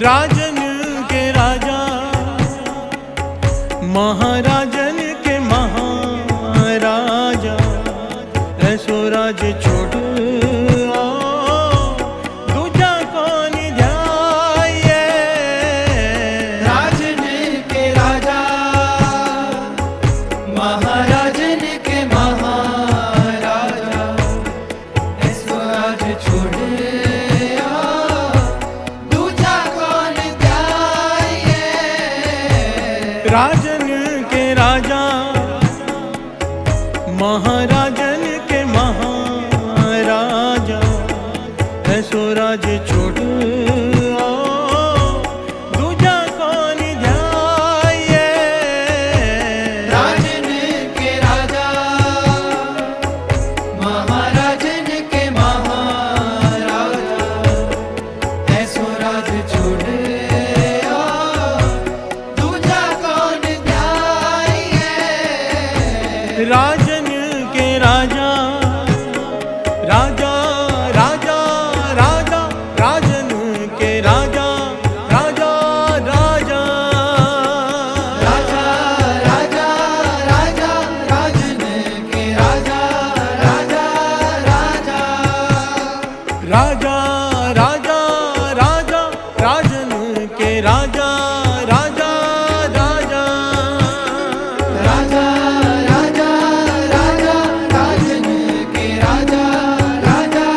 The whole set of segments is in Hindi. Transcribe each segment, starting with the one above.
राजन के राजा, महाराजन के महाराजा, ऐसो राज छोड़ दूजा कौन ध्याये। राजन के राजा, महाराजन के महाराजा, ऐसो राज छोड़ राजन के राजा, महाराजन के महाराजा, ऐसो राज छोड़ दूजा कौन ध्याये। राजन के राजा, महाराजन के महाराजा, ऐसो राज छोड़ राजन के राजा, राजा राजा राजा, राजन के राजा, राजा राजा, राजा राजा राजा, राजन के राजा, राजा राजा, राजा राजा राजा, राजन के राजा, राजा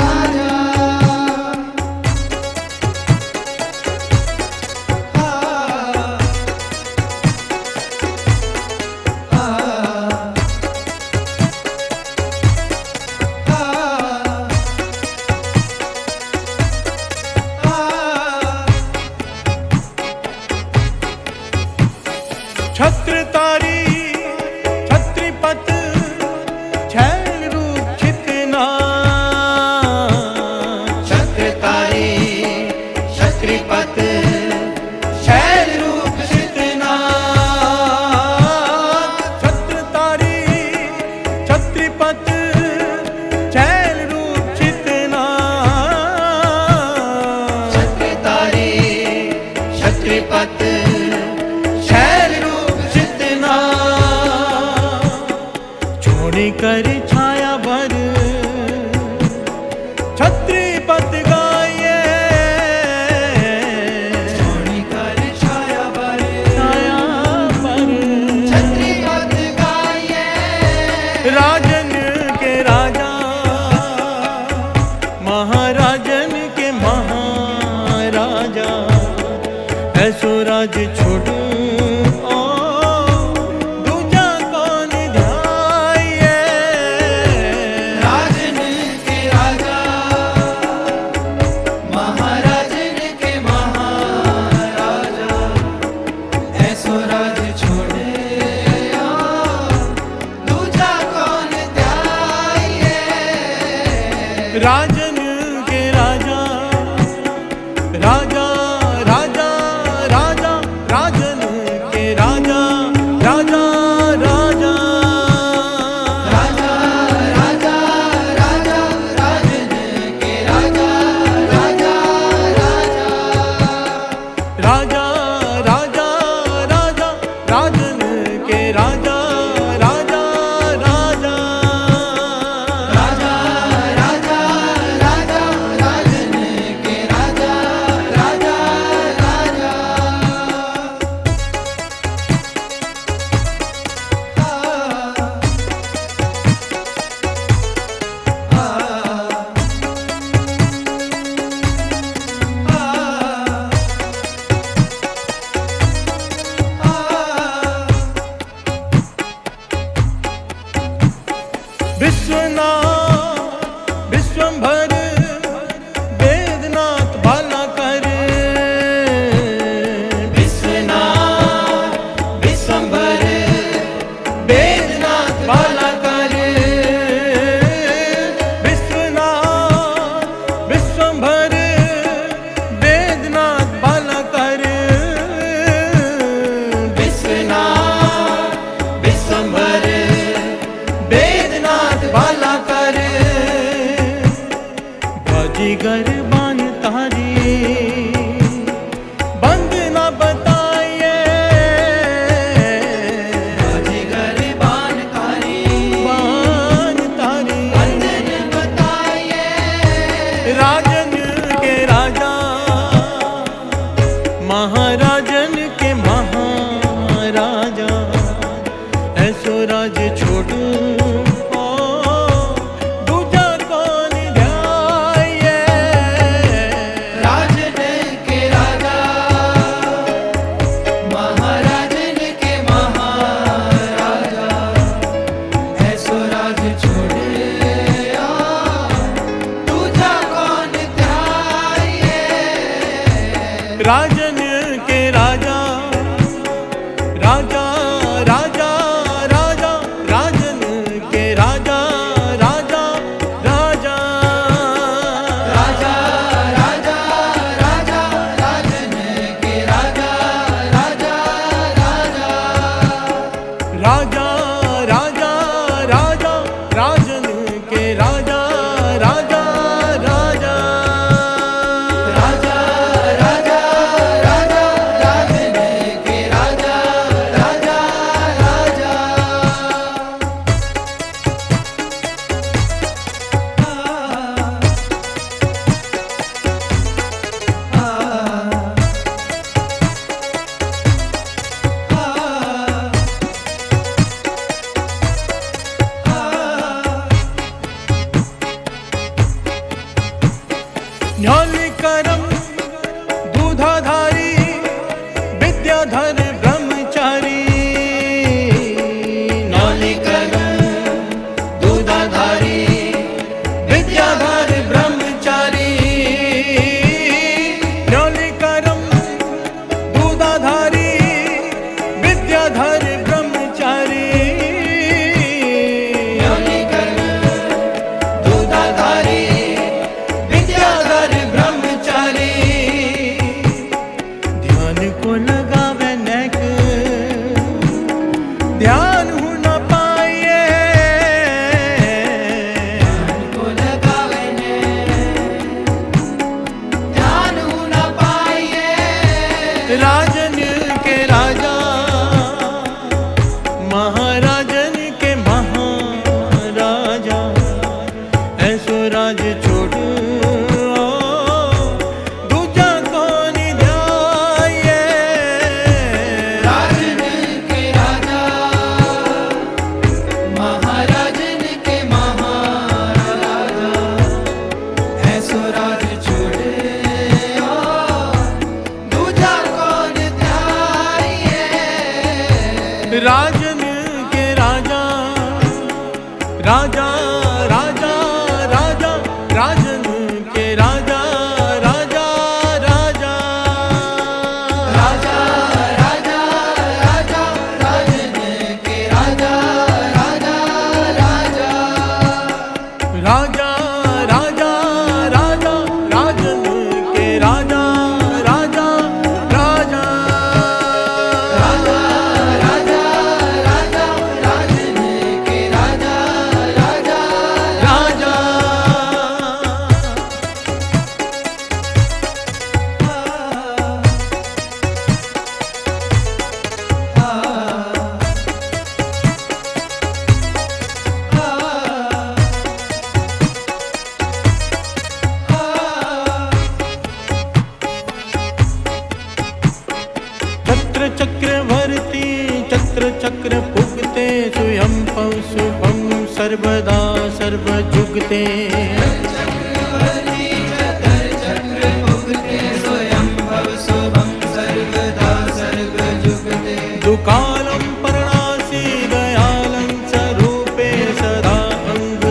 राजा, राजा छत्रतारी छत्रीपत छैल रूप छितना। छत्रतारी छत्रीपत छैल रूप छितना। छत्रतारी छत्रीपत छैल रूप छितना। छत्रतारी छत्रीपत कर छाया भर छत्रीपत गाये। छोड़ी कर छाया भर छत्रीपत गाये। राजन के राजा, महाराजन के महाराजा, ऐसो राज छोड़ राजन के राजा, राजा राजा राजा, राजन के राजा, राजा राजा, राजा राजा राजा, राजन के राजा, राजा राजा, राजा राजा राजा, राजन के राजा, राजा राजा, राजा राजा विश्वनाथ विश्वंभर वेदनाथ बाला कर, विश्वनाथ विश्वंभर वेदनाथ बाला कर, विश्वनाथ विश्वंभर वेदनाथ बाला कर, विश्वनाथ विश्वंभर वेदनाथ बाला कर, बाजीगर बान तारी बंद न बताइए, बाजीगर बान तारी बंधन बताइए, राजन के राजा महाराजन के महाराजा, ऐसो राज छोड़ू दूजा कौन ध्याये, राजन के राजा महाराजन के महाराजा, ऐसो राज छोड़े दूजा कौन ध्याये, राजन के राजा राजा राजा राजा, राजन के राजा राजा राजा, राजा राजा राजा, राजन के राजा राजा राजा, राजा राजा राजा, राजन के राजा राजा राजा, राजा राजा राजा, राजन के राजा राजा राजा। न्योलिकरम दूधाधारी विद्याधर ब्रह्मचारी, नौलिकर दूधाधारी विद्याधर ब्रह्मचारी, न्योलिकरम दूधाधारी विद्याधर ब्रह्मचारी, नौलिकर दूधाधारी विद्याधर ब्रह्मचारी, ध्यान को लगावे नेक ध्यान हो न पाइए, को लगावे ने ध्यान हो न पाइए, राजन के राजा महाराजन के महाराजा, ऐसो राज छोड़ू दूजा कौन ध्याये, राजन के राजा महाराजन के महाराजा, ऐसो राज छोड़े दूजा कौन ध्याये, राजन के राजा राजा राजा राजा, राजन के राजा राजा राजा, राजा राजा राजा, राजन के राजा राजा राजा, राजा राजा राजा, राजन के राजा राजा राजा, राजा राजा राजा, राजन के राजा राजा राजा। छत्र चक्रवर्ती चक्र चक्र पुगते, स्वयं पौ शुभम सर्वदा सर्वजुगते, दुकालं परणासी दयालं स्वरूपे सदा अंग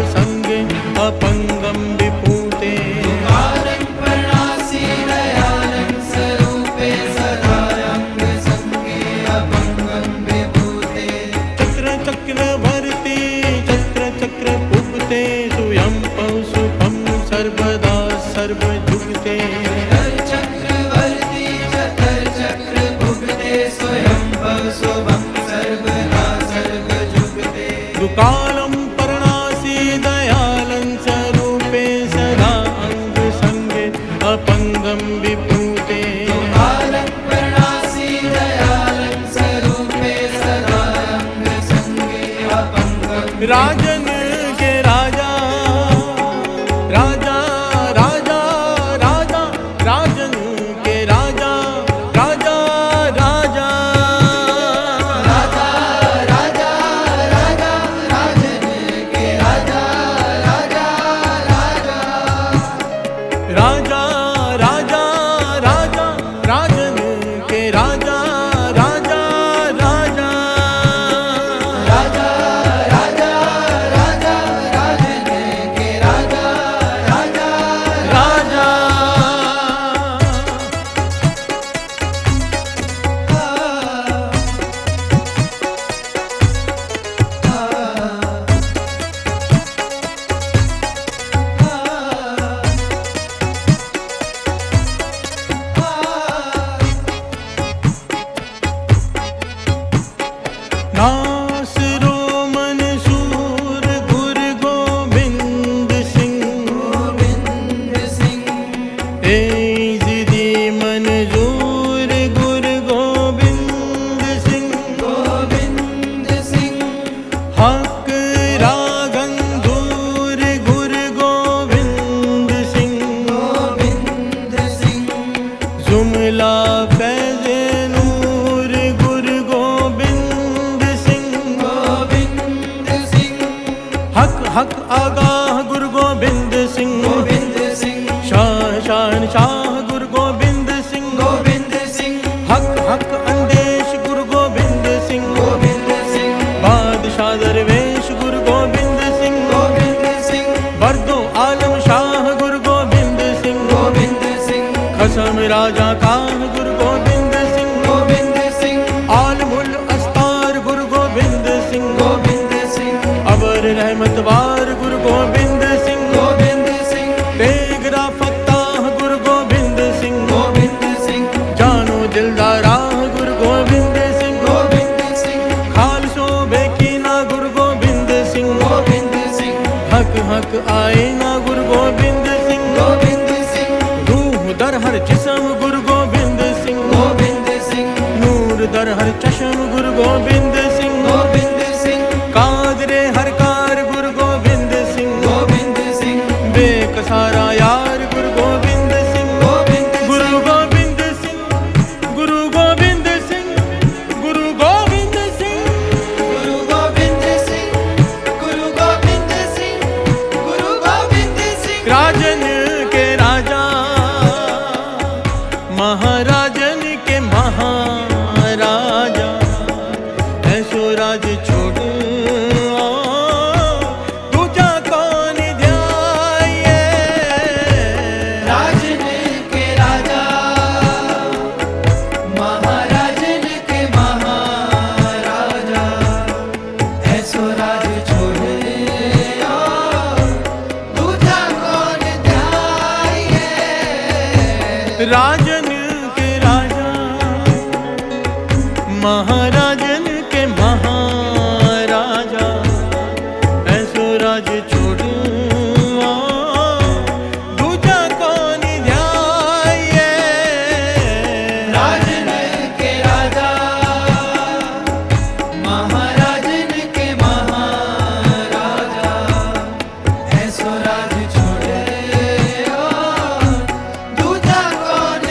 सर्वदा सर्व जुगते चक्रवर्ती चतर चक्र भुगते स्वयं शुभम सर्वदा सर्व जुगते दुकालं परणासी दयालं स्वरूपे सदा अंग संगे अपंगं विभूते कालं प्रणासी दयालं स्वरूपे सदा अंग संगे अपंगं राजन के राजा राजा राजा राजा राजन के राजा राजा राजा राजा राजा राजा राजन के राजा राजा राजा राजा राजा राजा राजन के राजा राजा राजा राजा राजा राजा राजन के राजा राजा राजा नासरो मंसूर गुरु गोविंद सिंह गोविंद सिंह एजिदी मंजूर गुरु गोविंद सिंह गोविंद सिंह हक रागंधूर गुरु गोविंद सिंह गोविंद सिंह जुमला फैज़ नूर गुरु गोविंद सिंह गोविंद सिंह हक हक आगाह गुरु गोविंद सिंह गोविंद सिंह शाह शान शाह गुरु गोविंद सिंह गोविंद सिंह हक हक अंदेश गुरु गोविंद सिंह गोविंद सिंह बादशाह दरवेश गुरु गोविंद सिंह गोविंद सिंह बरदो आलम शाह गुरु गोविंद सिंह गोविंद सिंह खसम राजा काह गुरु गोविंद सिंह गोविंद सिंह आलमुल अस्तार गुरु गोविंद सिंह गोविंद सिंह अबर रहमत वार गुरु गोविंद सिंह गोविंद सिंह तेगरा फत्ताह गुरु गोविंद सिंह गोविंद सिंह जानो दिलदारा गुरु गोविंद सिंह गोविंद सिंह खालसो बेकीना गुरु गोविंद सिंह गोविंद सिंह हक हक आए ना गुरु गोविंद सिंह गोविंद सिंह रूह दर हर जिस्म गुरु गोविंद सिंह गोविंद सिंह नूर दर हर चश्म गुरु गोविंद सिंह गोविंद सिंह कादरे हर कार गुरु गोविंद सिंह गोविंद सिंह बेकसारा यार गुरु गोविंद सिंह गोविंद गुरु गोविंद सिंह गुरु गोविंद सिंह गुरु गोविंद सिंह गुरु गोविंद सिंह गुरु गोविंद सिंह गुरु गोविंद सिंह राजन के राजा महाराजन के महाराजा ऐसो राज छोड़ दूजा कौन ध्याये राजन के राजा महाराजन के महाराजा ऐसो राज छोड़े दूजा कौन ध्याये राजन के राजा महाराजन के महाराजा ऐसो राज छोड़ दूजा कौन ध्याये राजन के राजा महाराजन के महाराजा ऐसो राज छोड़े दूजा कौन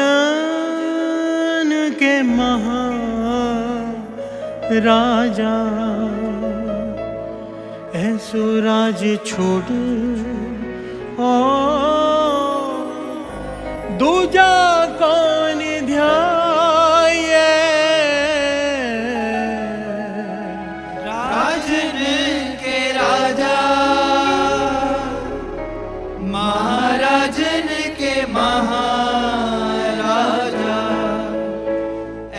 महाराजन के महाराजा ऐसो राज छोड़ ओ दूजा कौन ध्याये। राजन के राजा महाराजन के महाराजा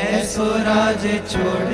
ऐसो राज छोड़